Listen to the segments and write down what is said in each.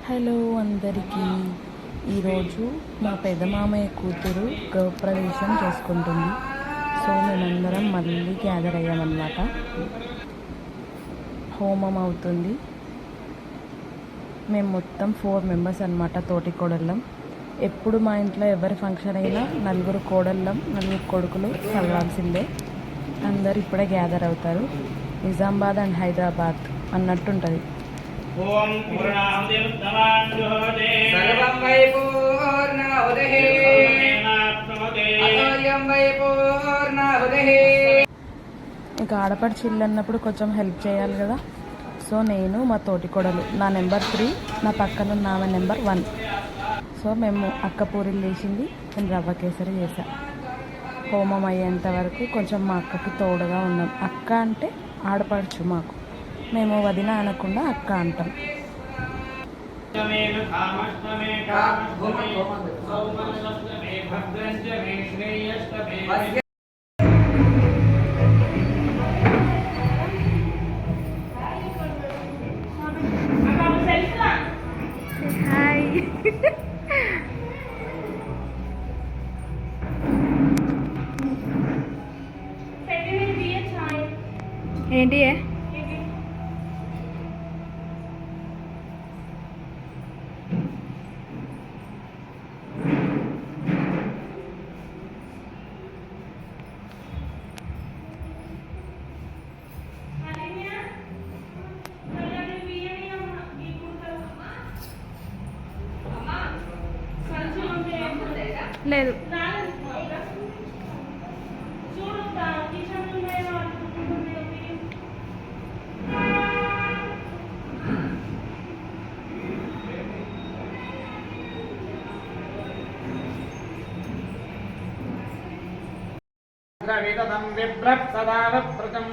Hello అందరికీ. ఈరోజు మా పెదమామయ్య కూతురు గృహప్రవేశం చేసుకుంటుంది. సో మేమందరం మళ్ళీ గ్యాదర్ అయ్యామన్నమాట. హోమం అవుతుంది. మేము మొత్తం 4 మెంబర్స్ అన్నమాట, తోటి కోడళ్ళం. ఎప్పుడు మా ఇంట్లో ఎవరి ఫంక్షన్ అయినా 4 కోడళ్ళం 4 కొడుకులు కలవాల్సిందే. అందరు ఇప్పుడే గ్యాదర్ అవుతారు. నిజామాబాద్ అండ్ హైదరాబాద్ అన్నట్టుంటుంది. ఓం పూర్ణాహుతి ఉత్తమాన్ జోతే సర్వం వై పూర్ణాహుతి అతోయం వై పూర్ణాహుతి. ఇంకా ఆడపడి చిల్లు అన్నప్పుడు కొంచెం హెల్ప్ చేయాలి కదా. సో నేను మా తోటి కొడలు, నా నెంబర్ 3, నా పక్కన ఉన్న ఆమె నెంబర్ 1. సో మేము అక్క పూరీలు చేసింది, నేను రవ్వ కేసరి చేశాను. హోమం అయ్యేంత వరకు కొంచెం మా అక్కకి తోడుగా ఉన్నాం. అక్క అంటే ఆడపడచ్చు మాకు, మేము వదిన అనకుండా అక్క అంటాం. ఏంటి లేదు. ద్రవిదం విభ్రత్సదావృతం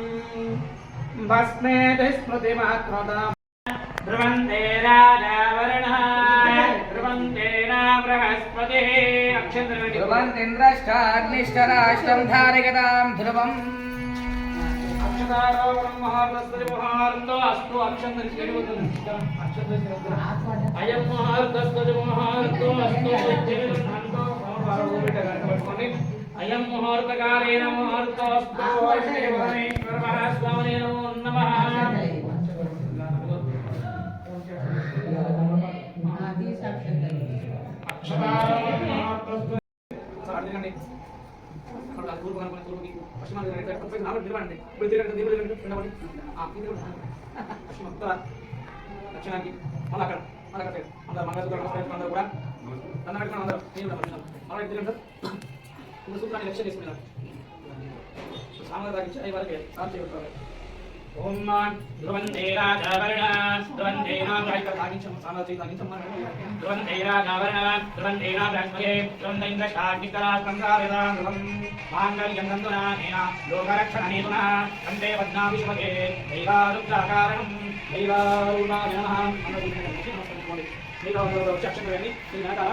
భస్మేతి స్మృతిమాత్మతాం ధ్రువంతే రాజావరుణః ధ్రువంతేన బృహస్పతిః అక్షంద్రమణి ధ్రువంతింద్రశ్చాగ్నిశ్చరాష్టం ధారయతాం ధ్రువం అక్షదారో బ్రహ్మహార్దస్తి మహార్దో అస్తు అక్షంద్ర శ్రీవదం అక్షంద్ర అయం మహార్దస్తి మహార్దో అస్తు శ్రీవదంతో పట్టుకోండి. అయం ముహూర్తకాలేన ముహూర్తోస్తు శ్రీపరమేశ్వర మహాస్వామినే నమో నమః. దక్షిణానికి మళ్ళీ అక్కడ అందరూ మంగళసూత్రం అందరూ కూడా దండం పెట్టుకుని అందరూ సూత్రాన్ని లక్ష్యం చేసుకున్నారు. సామాన్య తాగించి అవి వరకే సార్ చేయబడతారు. ఓం ధ్రువంతే రాజావరణ ధ్రువంతేనా తాగించం సామాన్య తాగించం ధ్రువంతేనా రావరణ ధ్రువంతేనా బ్రహ్మయే ధ్రువంతేంద్ర శాంతికరాష్ట్రం కారిదాం ధ్రువం మాంగళ్యం తంతునా నేనా లోకరక్షణ హేతునా కంటే పద్మాభి శుభగే దైవారుద్రాకారణం దైవారుణాయ అక్షరం వేయండి. దీని వెనకాల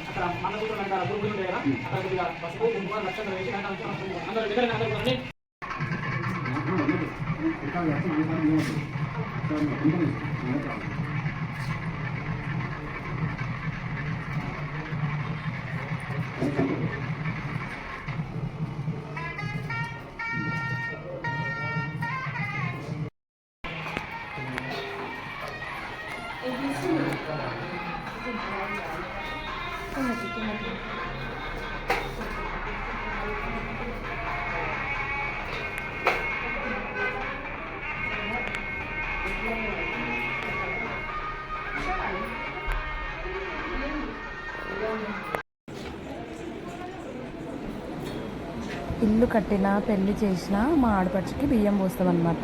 అక్కడ మంగళసూత్రం వెనకాల గురువులు ఉంటాయి కదా, అక్కడ కొద్దిగా పసుపు కుంకుమ నక్షత్రం వేసి అందరూ దగ్గర అందరూ చూడండి. ఇల్లు కట్టినా పెళ్లి చేసినా మా ఆడపడుచుకి బియ్యం పోస్తామన్నమాట.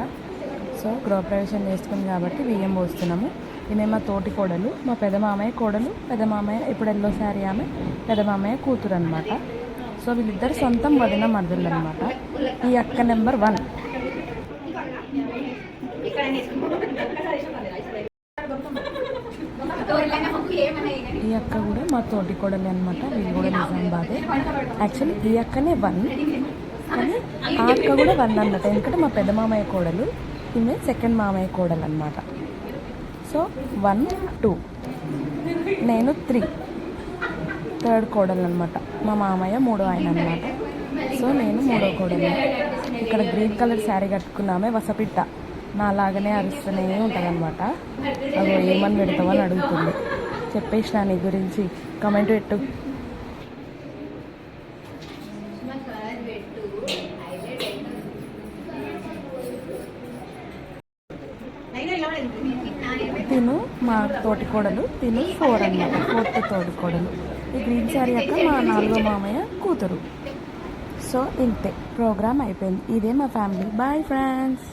సో గృహప్రవేశం చేసుకుంది కాబట్టి బియ్యం పోస్తున్నాము. ఈమె మా తోటి కోడలు, మా పెదమామయ్య కోడలు. పెదమామయ్య ఇప్పుడు ఎల్లో శారీ ఆమె పెదమామయ్య కూతురు అనమాట. సో వీళ్ళిద్దరు సొంతం వదిన మరుదులు అనమాట. ఈ అక్క నెంబర్ 1. ఈ అక్క కూడా మా తోటి కోడలి అనమాట. వీళ్ళు కూడా నిజామాబాదే. యాక్చువల్లీ ఈ అక్కనే 1, కానీ ఆ అక్క కూడా 1 అన్నట్టు. ఎందుకంటే మా పెద్ద మామయ్య కోడలు, ఈమె సెకండ్ మామయ్య కోడలు అనమాట. సో 1, 2 నేను 3 థర్డ్ కోడలు అనమాట. మా మామయ్య 3వ ఆయన అనమాట. సో నేను 3వ కోడలు. ఇక్కడ గ్రీన్ కలర్ శారీ కట్టుకున్నామే వసపిట్ట నాలాగనే అరుస్తూనే ఉంటుంది అనమాట. అదో ఏమని పెడతామని అడుగుతుంది. చెప్పేసిన నీ గురించి కమెంట్ పెట్టు. తిను మా తోటి కోడలు, తిను 4 అనమాట, 4th తోటి కోడలు. ఈ గ్రీన్ శారీ అక్క మా 4వ మామయ్య కూతురు. సో ఇంతే, ప్రోగ్రామ్ అయిపోయింది. ఇదే మా ఫ్యామిలీ. Bye friends.